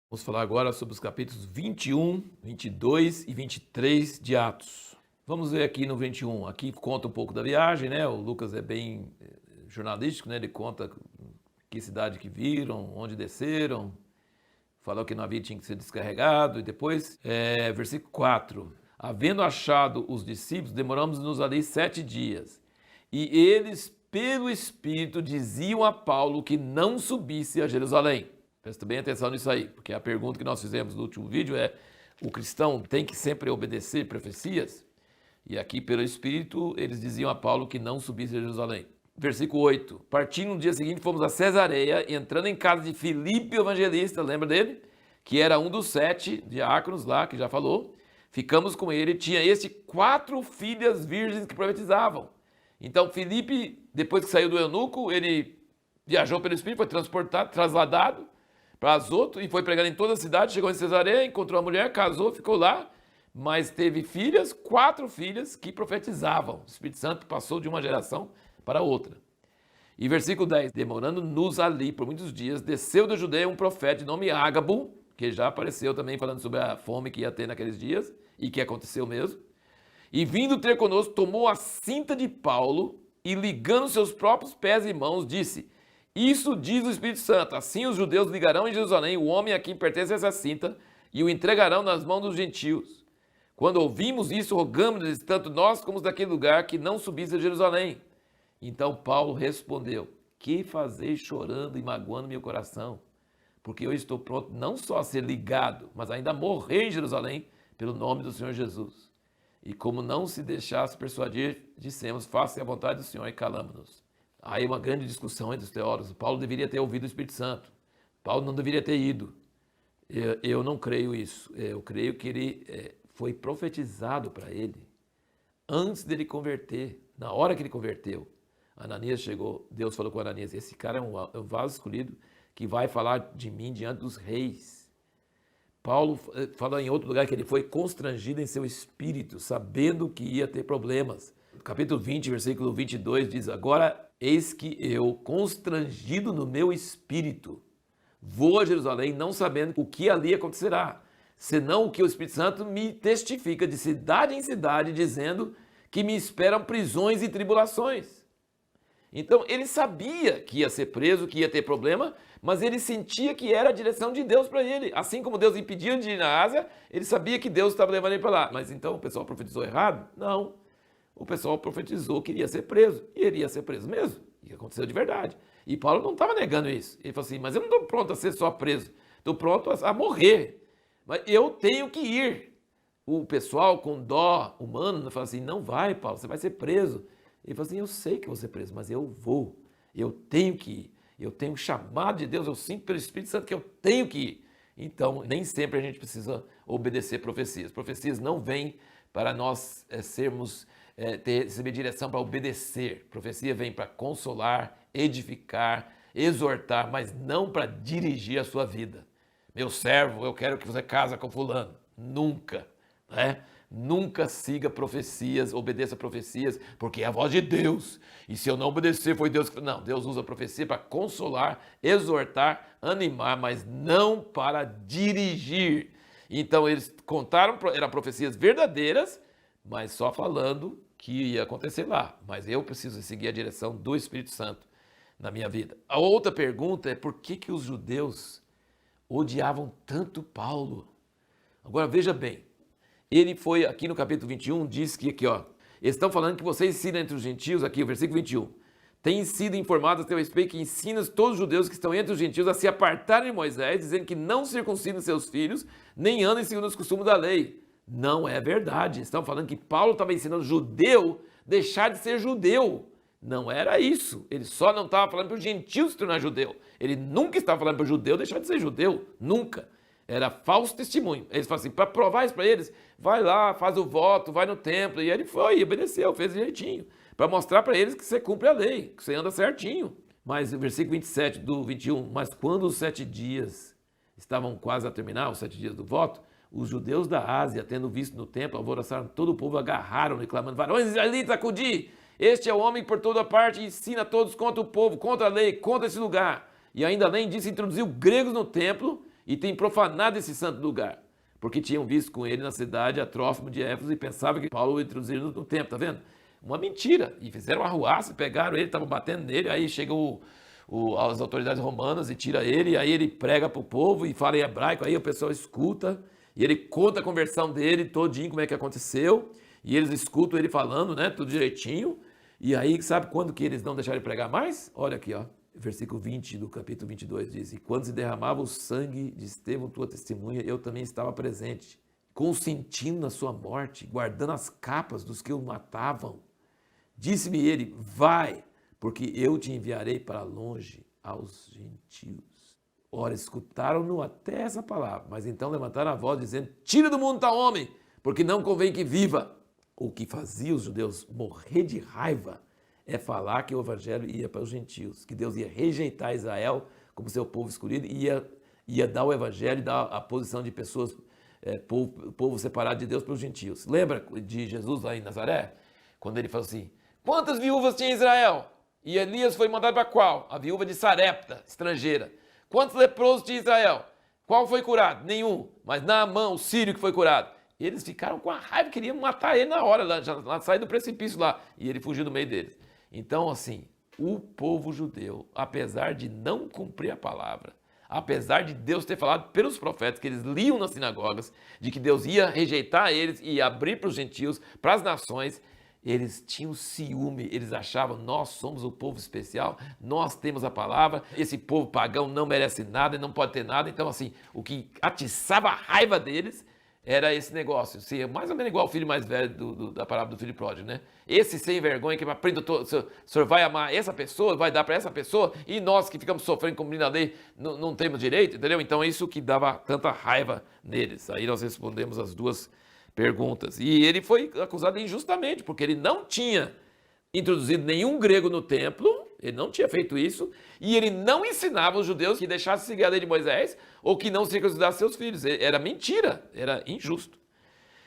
Vamos falar agora sobre os capítulos 21, 22 e 23 de Atos. Vamos ver aqui no 21. Aqui conta um pouco da viagem, né? O Lucas é bem jornalístico, né? Ele conta que cidade que viram, onde desceram, falou que o navio tinha que ser descarregado. E depois, versículo 4. Havendo achado os discípulos, demoramos-nos ali 7 dias. E eles, pelo Espírito, diziam a Paulo que não subisse a Jerusalém. Presta bem atenção nisso aí, porque a pergunta que nós fizemos no último vídeo é: o cristão tem que sempre obedecer profecias? E aqui, pelo Espírito, eles diziam a Paulo que não subisse a Jerusalém. Versículo 8. Partindo no dia seguinte, fomos a Cesareia, entrando em casa de Filipe o evangelista, lembra dele? Que era um dos 7 diáconos lá, que já falou. Ficamos com ele, tinha 4 filhas virgens que profetizavam. Então, Filipe, depois que saiu do eunuco, ele viajou pelo Espírito, foi transportado, trasladado para Azoto e foi pregando em toda a cidade, chegou em Cesareia, encontrou a mulher, casou, ficou lá, mas teve filhas, 4 filhas que profetizavam. O Espírito Santo passou de uma geração para outra. E versículo 10, demorando-nos ali por muitos dias, desceu da Judeia um profeta de nome Ágabo, que já apareceu também falando sobre a fome que ia ter naqueles dias, e que aconteceu mesmo. E vindo ter conosco, tomou a cinta de Paulo e ligando seus próprios pés e mãos, disse: isso diz o Espírito Santo, assim os judeus ligarão em Jerusalém o homem a quem pertence essa cinta e o entregarão nas mãos dos gentios. Quando ouvimos isso, rogamos-lhes, tanto nós como os daquele lugar, que não subisse a Jerusalém. Então Paulo respondeu: que fazeis chorando e magoando meu coração? Porque eu estou pronto não só a ser ligado, mas ainda a morrer em Jerusalém pelo nome do Senhor Jesus. E como não se deixasse persuadir, dissemos: faça a vontade do Senhor, e calamos-nos. Aí uma grande discussão entre os teólogos. Paulo deveria ter ouvido o Espírito Santo. Paulo não deveria ter ido. Eu não creio isso. Eu creio que ele foi profetizado para ele antes dele converter. Na hora que ele converteu, Ananias chegou, Deus falou com Ananias: esse cara é um vaso escolhido que vai falar de mim diante dos reis. Paulo fala em outro lugar que ele foi constrangido em seu espírito, sabendo que ia ter problemas. Capítulo 20, versículo 22 diz: agora eis que eu, constrangido no meu espírito, vou a Jerusalém, não sabendo o que ali acontecerá, senão o que o Espírito Santo me testifica de cidade em cidade, dizendo que me esperam prisões e tribulações. Então ele sabia que ia ser preso, que ia ter problema, mas ele sentia que era a direção de Deus para ele. Assim como Deus impedia de ir na Ásia, ele sabia que Deus estava levando ele para lá. Mas então o pessoal profetizou errado? Não. O pessoal profetizou que iria ser preso, e ele ia ser preso mesmo, e aconteceu de verdade. E Paulo não estava negando isso. Ele falou assim: mas eu não estou pronto a ser só preso, estou pronto a morrer, mas eu tenho que ir. O pessoal com dó humano fala assim: não vai, Paulo, você vai ser preso. Ele falou assim: eu sei que vou ser preso, mas eu vou, eu tenho que ir, eu tenho um chamado de Deus, eu sinto pelo Espírito Santo que eu tenho que ir. Então, nem sempre a gente precisa obedecer profecias. Profecias não vêm para nós receber direção para obedecer. Profecia vem para consolar, edificar, exortar, mas não para dirigir a sua vida. Meu servo, eu quero que você case com fulano. Nunca, né? Nunca siga profecias, obedeça profecias, porque é a voz de Deus. E se eu não obedecer, foi Deus que... Não, Deus usa a profecia para consolar, exortar, animar, mas não para dirigir. Então eles contaram, eram profecias verdadeiras, mas só falando que ia acontecer lá. Mas eu preciso seguir a direção do Espírito Santo na minha vida. A outra pergunta é: por que os judeus odiavam tanto Paulo? Agora veja bem, ele foi, aqui no capítulo 21, diz que aqui, ó, eles estão falando que vocês ensinam entre os gentios, aqui o versículo 21, têm sido informados a teu respeito que ensinas todos os judeus que estão entre os gentios a se apartarem de Moisés, dizendo que não circuncidam seus filhos, nem andem segundo os costumes da lei. Não é verdade. Estão falando que Paulo estava ensinando judeu deixar de ser judeu. Não era isso. Ele só não estava falando para o gentio se tornar judeu. Ele nunca estava falando para o judeu deixar de ser judeu. Nunca. Era falso testemunho. Eles falam assim: para provar isso para eles, vai lá, faz o voto, vai no templo. E ele foi, obedeceu, fez direitinho. Para mostrar para eles que você cumpre a lei, que você anda certinho. Mas o versículo 27 do 21, mas quando os 7 dias estavam quase a terminar, os 7 dias do voto, os judeus da Ásia, tendo visto no templo, alvoroçaram todo o povo, agarraram-no, clamando: varões israelitas, acudi! Este é o homem que por toda parte ensina a todos contra o povo, contra a lei, contra esse lugar. E ainda além disso, introduziu gregos no templo e têm profanado esse santo lugar, porque tinham visto com ele na cidade a Trófimo de Éfeso e pensavam que Paulo introduziu no templo, tá vendo? Uma mentira. E fizeram uma arruaça, pegaram ele, estavam batendo nele, aí chegam as autoridades romanas e tira ele, e aí ele prega para o povo e fala em hebraico, aí o pessoal escuta, e ele conta a conversão dele todinho, como é que aconteceu, e eles escutam ele falando, né, tudo direitinho, e aí sabe quando que eles não deixaram ele pregar mais? Olha aqui, ó. Versículo 20 do capítulo 22 diz: E quando se derramava o sangue de Estevão, tua testemunha, eu também estava presente, consentindo na sua morte, guardando as capas dos que o matavam. Disse-me ele: vai, porque eu te enviarei para longe aos gentios. Ora, escutaram-no até essa palavra, mas então levantaram a voz, dizendo: tira do mundo tal homem, porque não convém que viva. O que fazia os judeus morrer de raiva é falar que o evangelho ia para os gentios, que Deus ia rejeitar Israel como seu povo escolhido e ia dar o evangelho, dar a posição de pessoas, povo separado de Deus para os gentios. Lembra de Jesus lá em Nazaré? Quando ele falou assim: quantas viúvas tinha Israel? E Elias foi mandado para qual? A viúva de Sarepta, estrangeira. Quantos leprosos tinha Israel? Qual foi curado? Nenhum. Mas Naamã, o sírio, que foi curado. Eles ficaram com a raiva, queriam matar ele na hora, lá sair do precipício lá. E ele fugiu do meio deles. Então, assim, o povo judeu, apesar de não cumprir a palavra, apesar de Deus ter falado pelos profetas, que eles liam nas sinagogas, de que Deus ia rejeitar eles e abrir para os gentios, para as nações, eles tinham ciúme, eles achavam: nós somos o povo especial, nós temos a palavra, esse povo pagão não merece nada e não pode ter nada. Então, assim, o que atiçava a raiva deles era esse negócio, mais ou menos igual o filho mais velho da parábola do filho pródigo, né? Esse sem vergonha que aprende, o senhor vai amar essa pessoa, vai dar para essa pessoa, e nós que ficamos sofrendo cumprindo a lei não temos direito, entendeu? Então é isso que dava tanta raiva neles. Aí nós respondemos as duas perguntas. E ele foi acusado injustamente, porque ele não tinha introduzido nenhum grego no templo, ele não tinha feito isso, e ele não ensinava os judeus que deixassem seguir a lei de Moisés ou que não circuncidassem seus filhos. Era mentira, era injusto.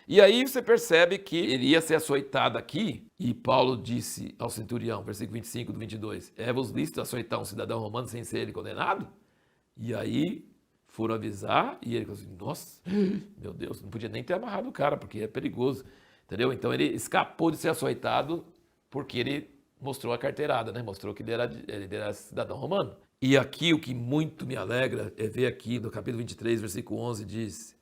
E aí você percebe que ele ia ser açoitado aqui, e Paulo disse ao centurião, versículo 25 do 22, é-vos lícito açoitar um cidadão romano sem ser ele condenado? E aí foram avisar, e ele falou assim: nossa, meu Deus, não podia nem ter amarrado o cara, porque é perigoso, entendeu? Então ele escapou de ser açoitado porque ele mostrou a carteirada, né? Mostrou que ele era cidadão romano. E aqui o que muito me alegra é ver aqui no capítulo 23, versículo 11, diz: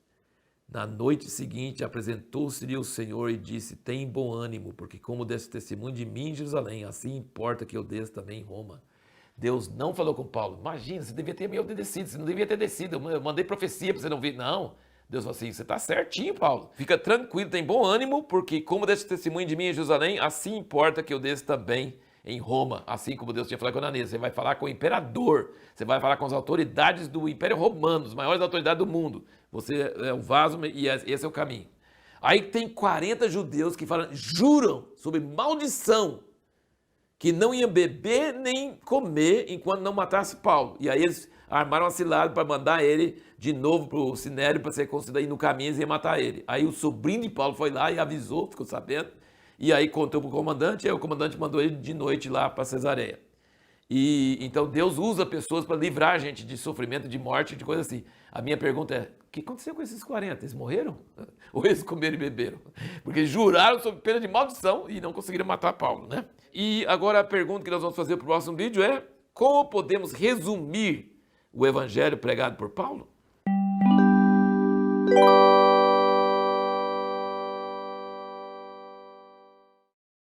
na noite seguinte apresentou-se-lhe o Senhor e disse: tem bom ânimo, porque como deste testemunho de mim em Jerusalém, assim importa que eu desça também em Roma. Deus não falou com Paulo: imagina, você devia ter me obedecido, você não devia ter descido, eu mandei profecia para você não vir. Não. Deus falou assim: você está certinho, Paulo. Fica tranquilo, tem bom ânimo, porque como deste testemunho de mim em Jerusalém, assim importa que eu desça também em Roma. Assim como Deus tinha falado com Ananias, você vai falar com o imperador, você vai falar com as autoridades do Império Romano, as maiores autoridades do mundo. Você é o vaso e esse é o caminho. Aí tem 40 judeus que falam, juram sobre maldição, que não iam beber nem comer enquanto não matasse Paulo. E aí eles armaram uma cilada para mandar ele de novo para o Sinédrio para ser considerado no caminho e ia matar ele. Aí o sobrinho de Paulo foi lá e avisou, ficou sabendo, e aí contou para o comandante, e aí o comandante mandou ele de noite lá para Cesareia. E então Deus usa pessoas para livrar a gente de sofrimento, de morte, de coisa assim. A minha pergunta é: o que aconteceu com esses 40? Eles morreram? Ou eles comeram e beberam? Porque eles juraram sob pena de maldição e não conseguiram matar Paulo, né? E agora a pergunta que nós vamos fazer para o próximo vídeo é: como podemos resumir o evangelho pregado por Paulo?